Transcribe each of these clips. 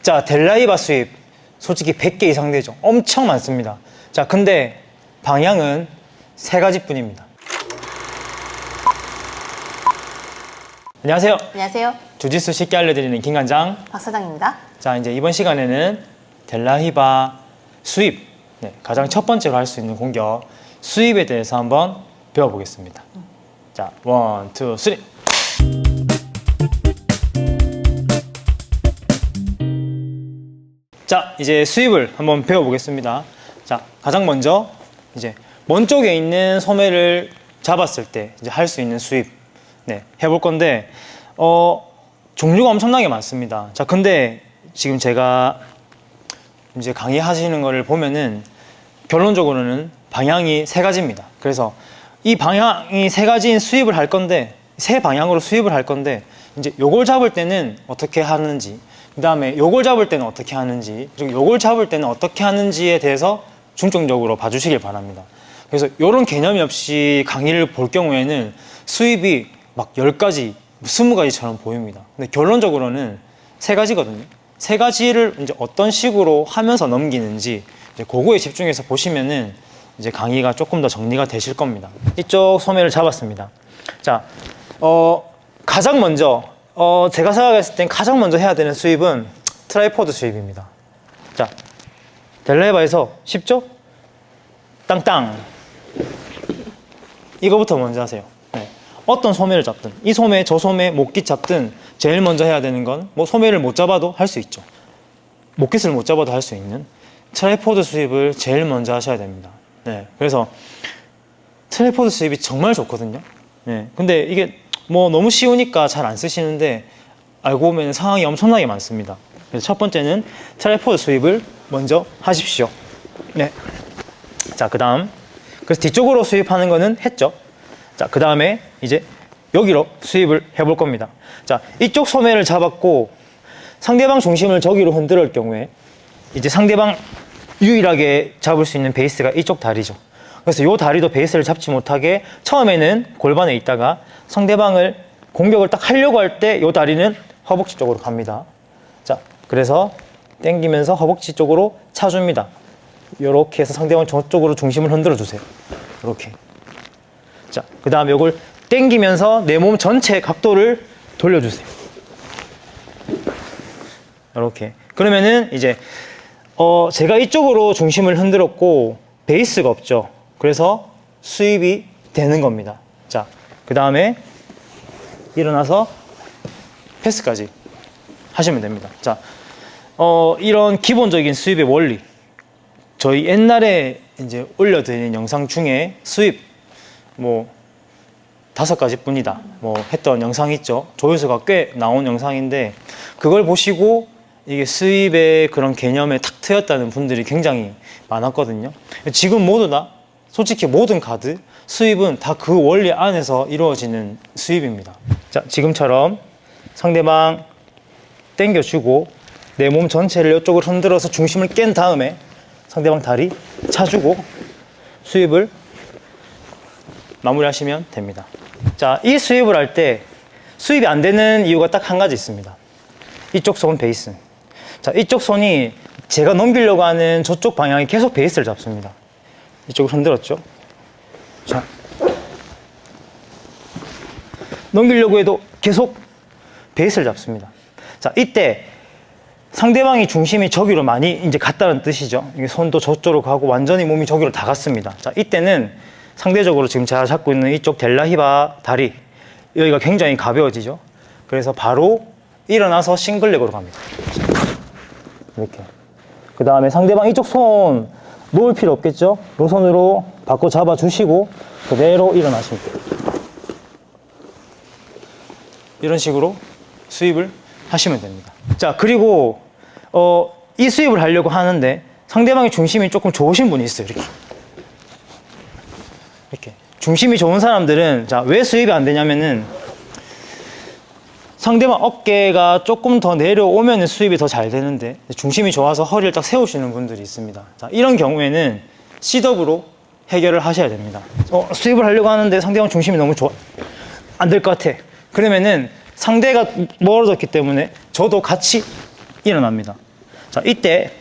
자, 델라이바 수입 솔직히 100개 이상 되죠. 엄청 많습니다. 자, 근데 방향은 3가지뿐입니다. 안녕하세요. 안녕하세요. 주짓수 쉽게 알려드리는 김관장 박 사장입니다. 자, 이제 이번 시간에는 델라히바 수입, 가장 첫 번째로 할 수 있는 공격 수입에 대해서 한번 배워보겠습니다. 자, 1, 2, 3. 자, 이제 수입을 한번 배워보겠습니다. 자, 가장 먼저 이제 먼 쪽에 있는 소매를 잡았을 때 이제 할 수 있는 수입 해볼 건데 종류가 엄청나게 많습니다. 자, 근데 지금 제가 이제 강의하시는 거를 보면은 결론적으로는 방향이 3가지입니다. 그래서 이 방향이 3가지인 수입을 할 건데, 3방향으로 수입을 할 건데, 이제 요걸 잡을 때는 어떻게 하는지, 그 다음에 요걸 잡을 때는 어떻게 하는지, 그리고 요걸 잡을 때는 어떻게 하는지에 대해서 중점적으로 봐주시길 바랍니다. 그래서 이런 개념이 없이 강의를 볼 경우에는 수입이 막 10가지, 20가지처럼 보입니다. 근데 결론적으로는 3가지거든요. 3가지를 이제 어떤 식으로 하면서 넘기는지 이제 그거에 집중해서 보시면은 이제 강의가 조금 더 정리가 되실 겁니다. 이쪽 소매를 잡았습니다. 자, 가장 먼저 제가 생각했을 땐 가장 먼저 해야 되는 수입은 트라이포드 수입입니다. 자, 델라이바에서 쉽죠? 땅땅. 이거부터 먼저 하세요. 어떤 소매를 잡든 이 소매 저 소매 목깃 잡든 제일 먼저 해야 되는 건 뭐 소매를 못 잡아도 할 수 있죠. 목깃을 못 잡아도 할 수 있는 트라이포드 수입을 제일 먼저 하셔야 됩니다. 그래서 트라이포드 수입이 정말 좋거든요. 근데 이게 뭐 너무 쉬우니까 잘 안 쓰시는데 알고 보면 상황이 엄청나게 많습니다. 그래서 첫 번째는 트라이포드 수입을 먼저 하십시오. 자, 그 다음 그래서 뒤쪽으로 수입하는 거는 했죠. 자, 그 다음에 이제 여기로 수입을 해볼 겁니다. 자, 이쪽 소매를 잡았고 상대방 중심을 저기로 흔들을 경우에 이제 상대방 유일하게 잡을 수 있는 베이스가 이쪽 다리죠. 그래서 이 다리도 베이스를 잡지 못하게 처음에는 골반에 있다가 상대방을 공격을 딱 하려고 할 때 이 다리는 허벅지 쪽으로 갑니다. 자, 그래서 당기면서 허벅지 쪽으로 차줍니다. 이렇게 해서 상대방 저쪽으로 중심을 흔들어 주세요. 이렇게. 자, 그 다음에 이걸 당기면서 내 몸 전체 각도를 돌려주세요. 이렇게. 그러면은 이제 제가 이쪽으로 중심을 흔들었고 베이스가 없죠. 그래서 수입이 되는 겁니다. 자, 그 다음에 일어나서 패스까지 하시면 됩니다. 자, 이런 기본적인 수입의 원리, 저희 옛날에 이제 올려드린 영상 중에 수입 뭐 5가지 뿐이다 뭐 했던 영상이 있죠. 조회수가 꽤 나온 영상인데 그걸 보시고 이게 수입의 그런 개념에 탁 트였다는 분들이 굉장히 많았거든요. 지금 모두 다 솔직히 모든 카드 수입은 다 그 원리 안에서 이루어지는 수입입니다. 자, 지금처럼 상대방 당겨주고 내 몸 전체를 이쪽으로 흔들어서 중심을 깬 다음에 상대방 다리 차주고 수입을 마무리하시면 됩니다. 자, 이 수입을 할 때 수입이 안 되는 이유가 딱 한 가지 있습니다. 이쪽 손 베이스. 자, 이쪽 손이 제가 넘기려고 하는 저쪽 방향에 계속 베이스를 잡습니다. 이쪽을 흔들었죠. 자, 넘기려고 해도 계속 베이스를 잡습니다. 자, 이때 상대방이 중심이 저기로 많이 이제 갔다는 뜻이죠. 이게 손도 저쪽으로 가고 완전히 몸이 저기로 다 갔습니다. 자, 이때는 상대적으로 지금 제가 잡고 있는 이쪽 델라히바 다리 여기가 굉장히 가벼워지죠. 그래서 바로 일어나서 싱글렉으로 갑니다. 이렇게. 그 다음에 상대방 이쪽 손 놓을 필요 없겠죠. 이 손으로 바꿔 잡아 주시고 그대로 일어나십니다. 이런 식으로 수입을 하시면 됩니다. 자, 그리고 이 수입을 하려고 하는데 상대방의 중심이 조금 좋으신 분이 있어요. 이렇게 중심이 좋은 사람들은 자, 왜 수입이 안 되냐면은 상대방 어깨가 조금 더 내려오면 수입이 더 잘 되는데 중심이 좋아서 허리를 딱 세우시는 분들이 있습니다. 자, 이런 경우에는 셋업으로 해결을 하셔야 됩니다. 수입을 하려고 하는데 상대방 중심이 너무 좋아, 안 될 것 같아. 그러면은 상대가 멀어졌기 때문에 저도 같이 일어납니다. 자, 이때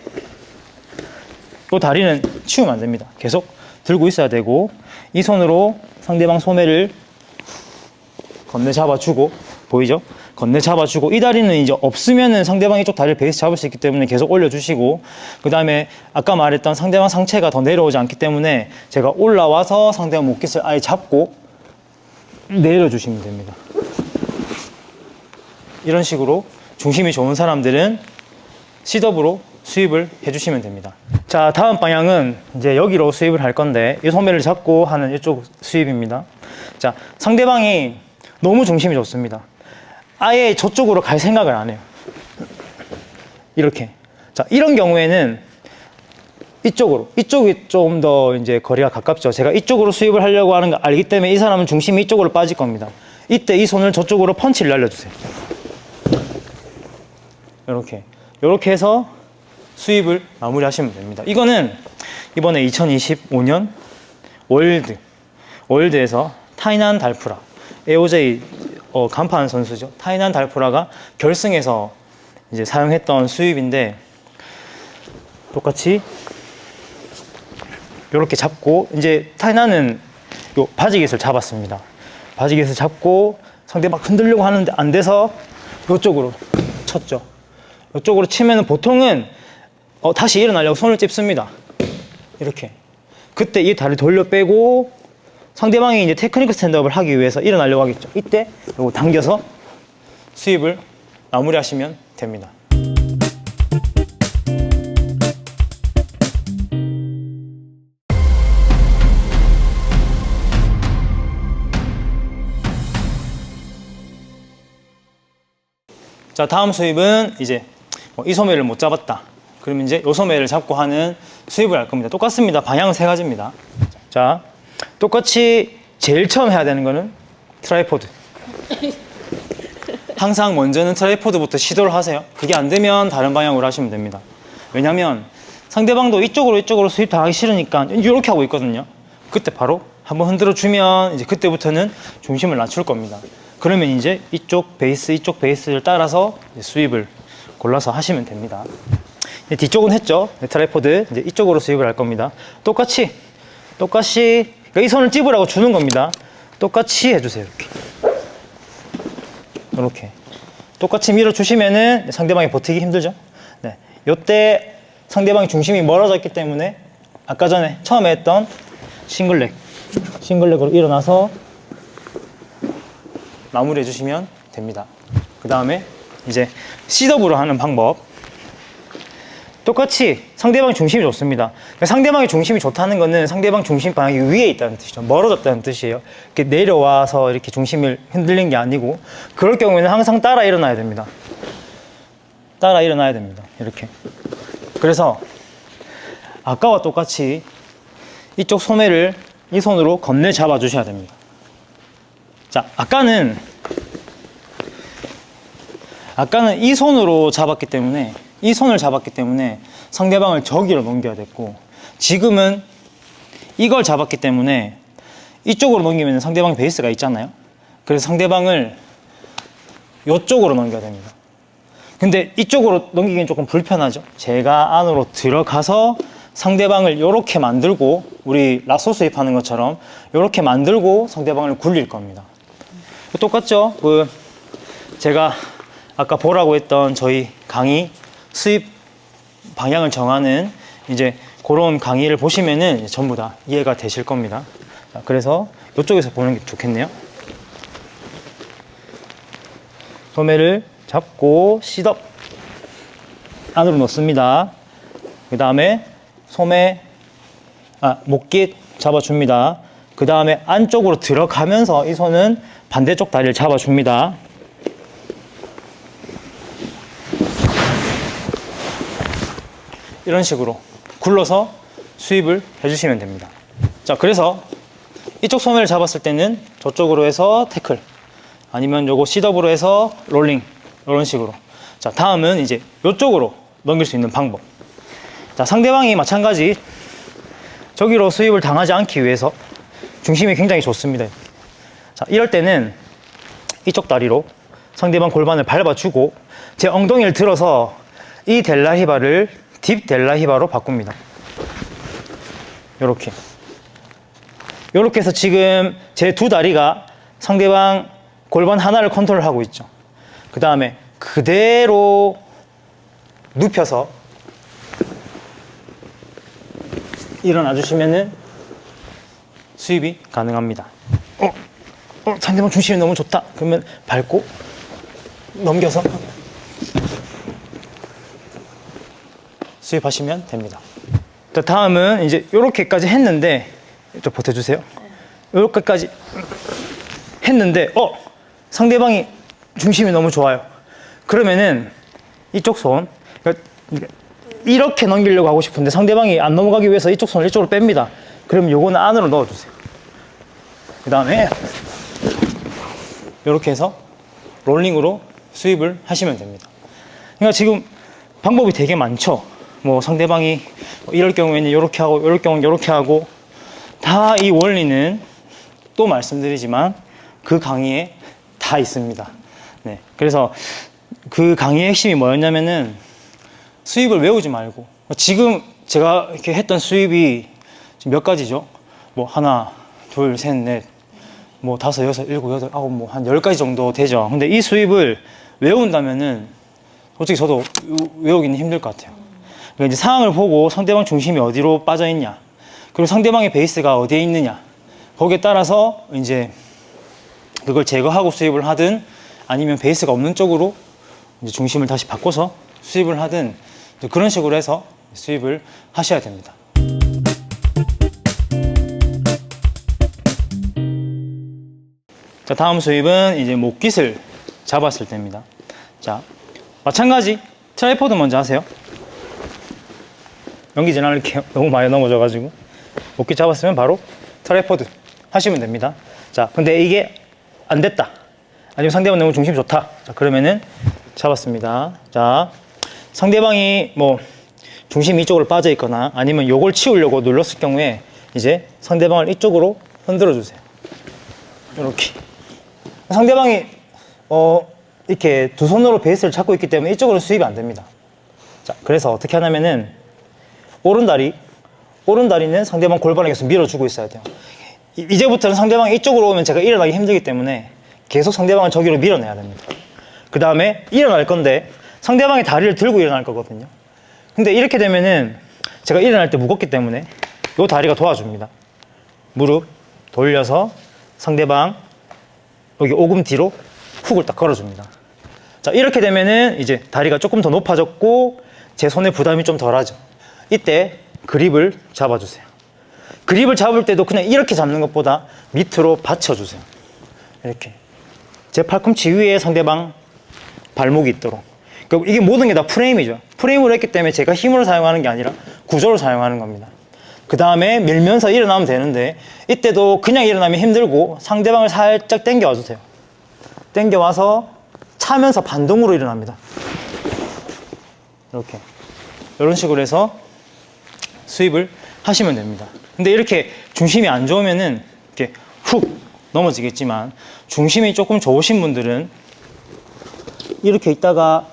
또 다리는 치우면 안 됩니다. 계속 들고 있어야 되고, 이 손으로 상대방 소매를 건네 잡아주고, 보이죠? 건네 잡아주고, 이 다리는 이제 없으면은 상대방 이쪽 다리를 베이스 잡을 수 있기 때문에 계속 올려주시고, 그 다음에 아까 말했던 상대방 상체가 더 내려오지 않기 때문에 제가 올라와서 상대방 목깃을 아예 잡고 내려주시면 됩니다. 이런 식으로 중심이 좋은 사람들은 셋업으로 스윕을 해주시면 됩니다. 자, 다음 방향은 이제 여기로 스윕을 할 건데, 이 소매를 잡고 하는 이쪽 스윕입니다. 자, 상대방이 너무 중심이 좋습니다. 아예 저쪽으로 갈 생각을 안 해요. 이렇게. 자, 이런 경우에는 이쪽으로, 이쪽이 좀 더 이제 거리가 가깝죠. 제가 이쪽으로 스윕을 하려고 하는 거 알기 때문에 이 사람은 중심이 이쪽으로 빠질 겁니다. 이때 이 손을 저쪽으로 펀치를 날려주세요. 이렇게 해서 스윕을 마무리하시면 됩니다. 이거는 이번에 2025년 월드에서 타이난 달프라, AOJ 간판 선수죠. 타이난 달프라가 결승에서 이제 사용했던 스윕인데, 똑같이 이렇게 잡고, 이제 타이난은 요 바지깃을 잡았습니다. 바지깃을 잡고 상대방 흔들려고 하는데 안 돼서 이쪽으로 쳤죠. 이쪽으로 치면은 보통은 다시 일어나려고 손을 찝습니다. 이렇게. 그때 이 다리를 돌려 빼고 상대방이 이제 테크니컬 스탠드업을 하기 위해서 일어나려고 하겠죠. 이때 요거 당겨서 스윕을 마무리하시면 됩니다. 자, 다음 스윕은 이제 이 소매를 못 잡았다. 그러면 이제 이 소매를 잡고 하는 스윕을 할 겁니다. 똑같습니다. 방향은 세 가지입니다. 자, 똑같이 제일 처음 해야 되는 거는 트라이포드. 항상 먼저는 트라이포드부터 시도를 하세요. 그게 안 되면 다른 방향으로 하시면 됩니다. 왜냐면 상대방도 이쪽으로 스윕 당하기 싫으니까 이렇게 하고 있거든요. 그때 바로 한번 흔들어 주면 이제 그때부터는 중심을 낮출 겁니다. 그러면 이제 이쪽 베이스를 따라서 스윕을 골라서 하시면 됩니다. 뒤쪽은 했죠. 트라이포드. 이제 이쪽으로 스윕을 할 겁니다. 똑같이 그러니까 이 손을 찝으라고 주는 겁니다. 똑같이 해주세요. 이렇게 똑같이 밀어주시면은 상대방이 버티기 힘들죠. 네, 이때 상대방의 중심이 멀어졌기 때문에 아까 전에 처음에 했던 싱글렉으로 일어나서 마무리해 주시면 됩니다. 그 다음에 이제 셋업으로 하는 방법. 똑같이 상대방의 중심이 좋습니다. 그러니까 상대방의 중심이 좋다는 것은 상대방 중심 방향이 위에 있다는 뜻이죠. 멀어졌다는 뜻이에요. 이렇게 내려와서 이렇게 중심을 흔들린 게 아니고, 그럴 경우에는 항상 따라 일어나야 됩니다. 이렇게. 그래서 아까와 똑같이 이쪽 소매를 이 손으로 건네 잡아 주셔야 됩니다. 자, 아까는 이 손을 잡았기 때문에 상대방을 저기로 넘겨야 됐고, 지금은 이걸 잡았기 때문에 이쪽으로 넘기면 상대방 베이스가 있잖아요. 그래서 상대방을 이쪽으로 넘겨야 됩니다. 근데 이쪽으로 넘기기는 조금 불편하죠. 제가 안으로 들어가서 상대방을 이렇게 만들고, 우리 라쏘 스윕 하는 것처럼 이렇게 만들고 상대방을 굴릴 겁니다. 똑같죠? 제가 아까 보라고 했던 저희 강의 스윕 방향을 정하는 이제 그런 강의를 보시면은 전부 다 이해가 되실 겁니다. 자, 그래서 이쪽에서 보는 게 좋겠네요. 소매를 잡고 셋업 안으로 넣습니다. 그 다음에 목깃 잡아줍니다. 그 다음에 안쪽으로 들어가면서 이 손은 반대쪽 다리를 잡아줍니다. 이런 식으로 굴러서 스윕을 해주시면 됩니다. 자, 그래서 이쪽 소매를 잡았을 때는 저쪽으로 해서 태클, 아니면 요거 셋업으로 해서 롤링, 이런 식으로. 자, 다음은 이제 이쪽으로 넘길 수 있는 방법. 자, 상대방이 마찬가지 저기로 스윕을 당하지 않기 위해서 중심이 굉장히 좋습니다. 자, 이럴 때는 이쪽 다리로 상대방 골반을 밟아주고 제 엉덩이를 들어서 이 델라히바를 딥 델라히바로 바꿉니다. 요렇게 해서 지금 제 두 다리가 상대방 골반 하나를 컨트롤하고 있죠. 그 다음에 그대로 눕혀서 일어나 주시면은 수입이 가능합니다. 상대방 중심이 너무 좋다. 그러면 밟고 넘겨서 수입하시면 됩니다. 자, 다음은 이제 요렇게까지 했는데, 좀 버텨주세요. 요렇게까지 했는데, 상대방이 중심이 너무 좋아요. 그러면은 이쪽 손, 그러니까 이렇게 넘기려고 하고 싶은데 상대방이 안 넘어가기 위해서 이쪽 손을 이쪽으로 뺍니다. 그럼 요거는 안으로 넣어주세요. 그 다음에 이렇게 해서 롤링으로 수입을 하시면 됩니다. 그러니까 지금 방법이 되게 많죠. 뭐 상대방이 이럴 경우에는 이렇게 하고, 이럴 경우는 이렇게 하고, 다 이 원리는 또 말씀드리지만 그 강의에 다 있습니다. 네, 그래서 그 강의의 핵심이 뭐였냐면은 수입을 외우지 말고, 지금 제가 이렇게 했던 수입이 지금 몇 가지죠? 뭐 하나, 둘, 셋, 넷, 뭐 다섯, 여섯, 일곱, 여덟, 아홉, 뭐 한 10가지 정도 되죠. 근데 이 수입을 외운다면은 솔직히 저도 외우기는 힘들 것 같아요. 그러니까 이제 상황을 보고 상대방 중심이 어디로 빠져 있냐, 그리고 상대방의 베이스가 어디에 있느냐, 거기에 따라서 이제 그걸 제거하고 수입을 하든, 아니면 베이스가 없는 쪽으로 이제 중심을 다시 바꿔서 수입을 하든, 그런 식으로 해서 수입을 하셔야 됩니다. 자, 다음 수입은 이제 목깃을 잡았을 때입니다. 자, 마찬가지 트라이포드 먼저 하세요. 넘기진 않을게요. 너무 많이 넘어져가지고. 목깃 잡았으면 바로 트라이포드 하시면 됩니다. 자, 근데 이게 안 됐다, 아니면 상대방 너무 중심이 좋다. 자, 그러면은 잡았습니다. 자, 상대방이 뭐 중심이 이쪽으로 빠져 있거나 아니면 요걸 치우려고 눌렀을 경우에 이제 상대방을 이쪽으로 흔들어 주세요. 이렇게. 상대방이 이렇게 두 손으로 베이스를 잡고 있기 때문에 이쪽으로 수입이 안 됩니다. 자, 그래서 어떻게 하냐면은 오른다리는 상대방 골반에 계속 밀어주고 있어야 돼요. 이제부터는 상대방이 이쪽으로 오면 제가 일어나기 힘들기 때문에 계속 상대방을 저기로 밀어내야 됩니다. 그 다음에 일어날 건데 상대방의 다리를 들고 일어날 거거든요. 근데 이렇게 되면은 제가 일어날 때 무겁기 때문에 이 다리가 도와줍니다. 무릎 돌려서 상대방 여기 오금 뒤로 훅을 딱 걸어줍니다. 자, 이렇게 되면은 이제 다리가 조금 더 높아졌고 제 손에 부담이 좀 덜하죠. 이때 그립을 잡아주세요. 그립을 잡을 때도 그냥 이렇게 잡는 것보다 밑으로 받쳐주세요. 이렇게 제 팔꿈치 위에 상대방 발목이 있도록. 그러니까 이게 모든 게 다 프레임이죠. 프레임으로 했기 때문에 제가 힘으로 사용하는 게 아니라 구조를 사용하는 겁니다. 그 다음에 밀면서 일어나면 되는데, 이때도 그냥 일어나면 힘들고 상대방을 살짝 당겨 와주세요. 당겨 와서 차면서 반동으로 일어납니다. 이렇게 이런 식으로 해서 수입을 하시면 됩니다. 근데 이렇게 중심이 안 좋으면은 이렇게 훅 넘어지겠지만, 중심이 조금 좋으신 분들은 이렇게 있다가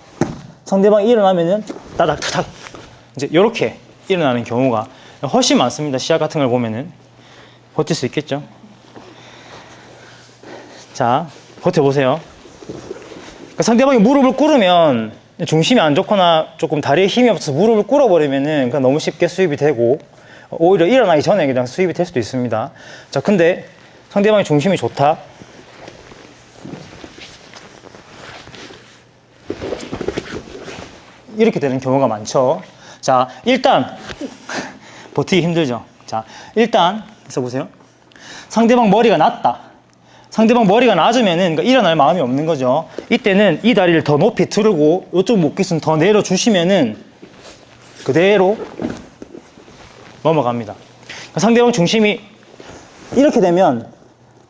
상대방이 일어나면은 따닥따닥 이제 이렇게 일어나는 경우가 훨씬 많습니다. 시합 같은 걸 보면은. 버틸 수 있겠죠? 자, 버텨보세요. 그러니까 상대방이 무릎을 꿇으면 중심이 안 좋거나 조금 다리에 힘이 없어서 무릎을 꿇어버리면은 그냥 너무 쉽게 수입이 되고, 오히려 일어나기 전에 그냥 수입이 될 수도 있습니다. 자, 근데 상대방이 중심이 좋다. 이렇게 되는 경우가 많죠. 자, 일단 버티기 힘들죠. 자, 일단 써보세요. 상대방 머리가 낮다. 상대방 머리가 낮으면은, 그러니까 일어날 마음이 없는 거죠. 이때는 이 다리를 더 높이 들고 이쪽 목깃은 더 내려주시면은 그대로 넘어갑니다. 그러니까 상대방 중심이 이렇게 되면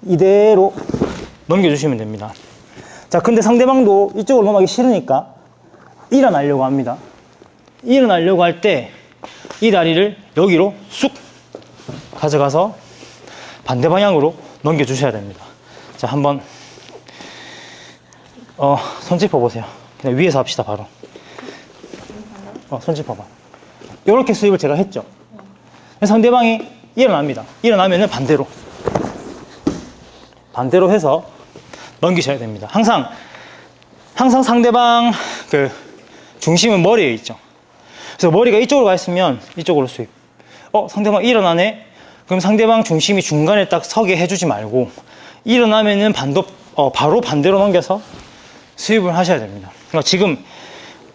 이대로 넘겨주시면 됩니다. 자, 근데 상대방도 이쪽으로 넘어가기 싫으니까 일어나려고 합니다. 일어나려고 할 때 이 다리를 여기로 쑥 가져가서 반대 방향으로 넘겨주셔야 됩니다. 자, 한번 손 짚어 보세요. 그냥 위에서 합시다. 바로 손짓 봐봐. 이렇게 수입을 제가 했죠. 상대방이 일어납니다. 일어나면은 반대로 해서 넘기셔야 됩니다. 항상 상대방 그 중심은 머리에 있죠. 그래서 머리가 이쪽으로 가 있으면 이쪽으로 수입. 상대방 일어나네? 그럼 상대방 중심이 중간에 딱 서게 해주지 말고 일어나면은 바로 반대로 넘겨서 수입을 하셔야 됩니다. 그러니까 지금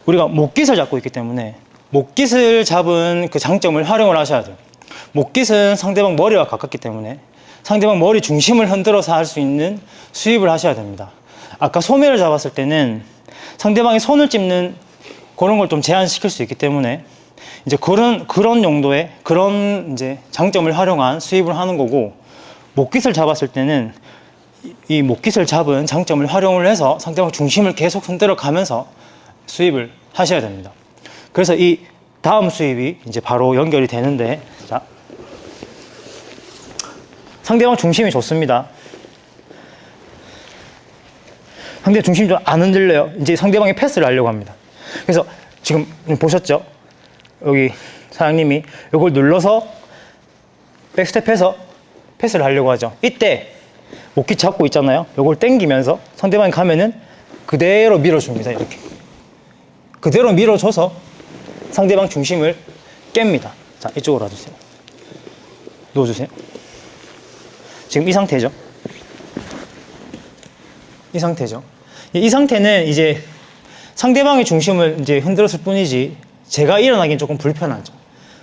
우리가 목깃을 잡고 있기 때문에 목깃을 잡은 그 장점을 활용을 하셔야 돼요. 목깃은 상대방 머리와 가깝기 때문에 상대방 머리 중심을 흔들어서 할 수 있는 수입을 하셔야 됩니다. 아까 소매를 잡았을 때는 상대방이 손을 찝는 그런 걸 좀 제한시킬 수 있기 때문에 이제 그런 용도의 그런 이제 장점을 활용한 수입을 하는 거고, 목깃을 잡았을 때는 이 목깃을 잡은 장점을 활용을 해서 상대방 중심을 계속 흔들어 가면서 수입을 하셔야 됩니다. 그래서 이 다음 수입이 이제 바로 연결이 되는데, 자, 상대방 중심이 좋습니다. 상대 중심이 좀 안 흔들려요. 이제 상대방이 패스를 하려고 합니다. 그래서 지금 보셨죠? 여기 사장님이 이걸 눌러서 백스텝해서 패스를 하려고 하죠. 이때 목깃 잡고 있잖아요. 이걸 당기면서 상대방이 가면은 그대로 밀어줍니다. 이렇게 그대로 밀어줘서 상대방 중심을 깹니다. 자, 이쪽으로 와주세요. 누워주세요. 지금 이 상태죠. 이 상태는 이제 상대방의 중심을 이제 흔들었을 뿐이지 제가 일어나기엔 조금 불편하죠.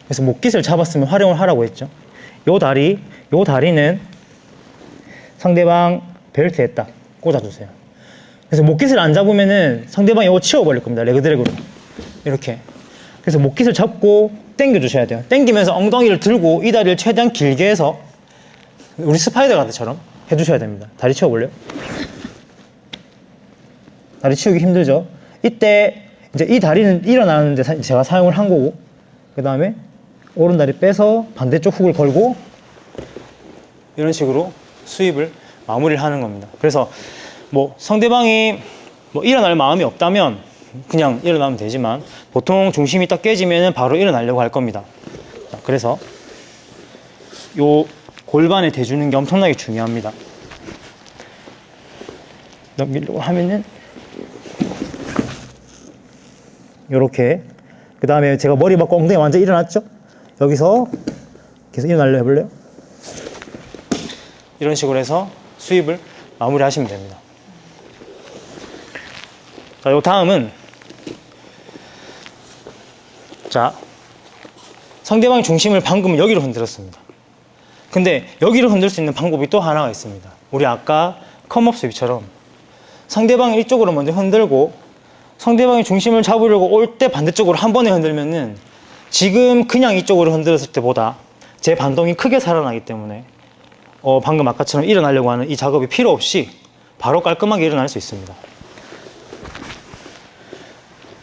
그래서 목깃을 잡았으면 활용을 하라고 했죠. 요 다리는 상대방 벨트에 딱 꽂아주세요. 그래서 목깃을 안 잡으면은 상대방이 이거 치워버릴 겁니다. 레그드래그로. 이렇게. 그래서 목깃을 잡고 당겨주셔야 돼요. 당기면서 엉덩이를 들고 이 다리를 최대한 길게 해서 우리 스파이더 가드처럼 해주셔야 됩니다. 다리 치워볼래요? 다리 치우기 힘들죠? 이때 이제 이 다리는 일어나는데 제가 사용을 한 거고, 그 다음에 오른 다리 빼서 반대쪽 훅을 걸고 이런 식으로 수입을 마무리를 하는 겁니다. 그래서 뭐 상대방이 뭐 일어날 마음이 없다면 그냥 일어나면 되지만 보통 중심이 딱 깨지면 바로 일어나려고 할 겁니다. 자, 그래서 요 골반에 대주는 게 엄청나게 중요합니다. 넘기려고 하면은 요렇게, 그 다음에 제가 머리 맞고 엉덩이 완전 일어났죠? 여기서 계속 일어나려 해볼래요? 이런 식으로 해서 수입을 마무리 하시면 됩니다. 자, 요 다음은, 자, 상대방의 중심을 방금 여기로 흔들었습니다. 근데 여기로 흔들 수 있는 방법이 또 하나가 있습니다. 우리 아까 컴업 스윕처럼 상대방이 이쪽으로 먼저 흔들고 상대방의 중심을 잡으려고 올 때 반대쪽으로 한 번에 흔들면은 지금 그냥 이쪽으로 흔들었을 때보다 제 반동이 크게 살아나기 때문에 방금 아까처럼 일어나려고 하는 이 작업이 필요 없이 바로 깔끔하게 일어날 수 있습니다.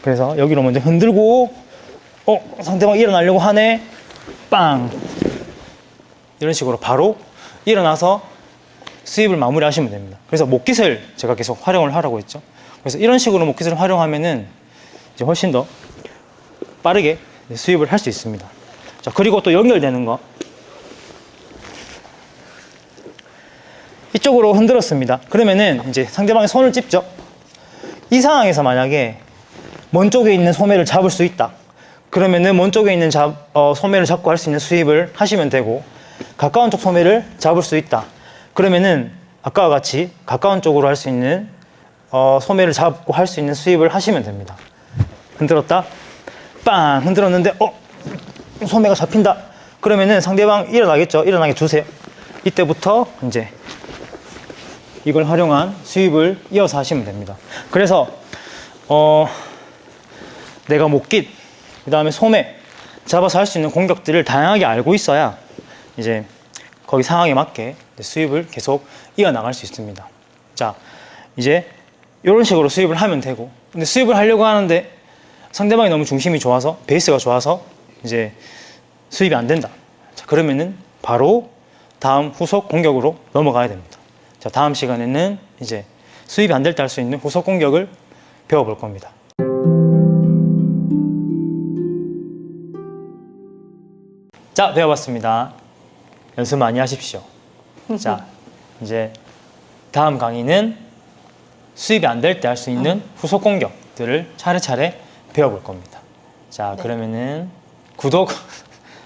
그래서 여기로 먼저 흔들고 상대방 일어나려고 하네, 빵, 이런 식으로 바로 일어나서 수입을 마무리 하시면 됩니다. 그래서 목깃을 제가 계속 활용을 하라고 했죠. 그래서 이런 식으로 목깃을 활용하면은 이제 훨씬 더 빠르게 수입을 할 수 있습니다. 자, 그리고 또 연결되는 거, 이쪽으로 흔들었습니다. 그러면은 이제 상대방의 손을 찝죠. 이 상황에서 만약에 먼 쪽에 있는 소매를 잡을 수 있다, 그러면은 먼 쪽에 있는 소매를 잡고 할 수 있는 수입을 하시면 되고, 가까운 쪽 소매를 잡을 수 있다, 그러면은 아까와 같이 가까운 쪽으로 할 수 있는 소매를 잡고 할 수 있는 수입을 하시면 됩니다. 흔들었다, 빵, 흔들었는데 소매가 잡힌다, 그러면은 상대방 일어나겠죠. 일어나게 두세요. 이때부터 이제 이걸 활용한 수입을 이어서 하시면 됩니다. 그래서 내가 목깃, 그 다음에 소매 잡아서 할 수 있는 공격들을 다양하게 알고 있어야 이제 거기 상황에 맞게 수입을 계속 이어나갈 수 있습니다. 자, 이제 이런 식으로 수입을 하면 되고, 근데 수입을 하려고 하는데 상대방이 너무 중심이 좋아서, 베이스가 좋아서 이제 수입이 안 된다. 자, 그러면은 바로 다음 후속 공격으로 넘어가야 됩니다. 자, 다음 시간에는 이제 수입이 안 될 때 할 수 있는 후속 공격을 배워볼 겁니다. 자, 배워봤습니다. 연습 많이 하십시오. 자, 이제 다음 강의는 수입이 안 될 때 할 수 있는 후속 공격들을 차례차례 배워볼 겁니다. 자, 네. 그러면은 구독,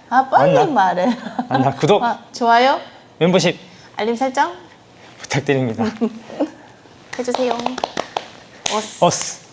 아, 빨리 맞나? 말해. 구독, 아, 좋아요, 멤버십 알림 설정 부탁드립니다. 해주세요. 어스.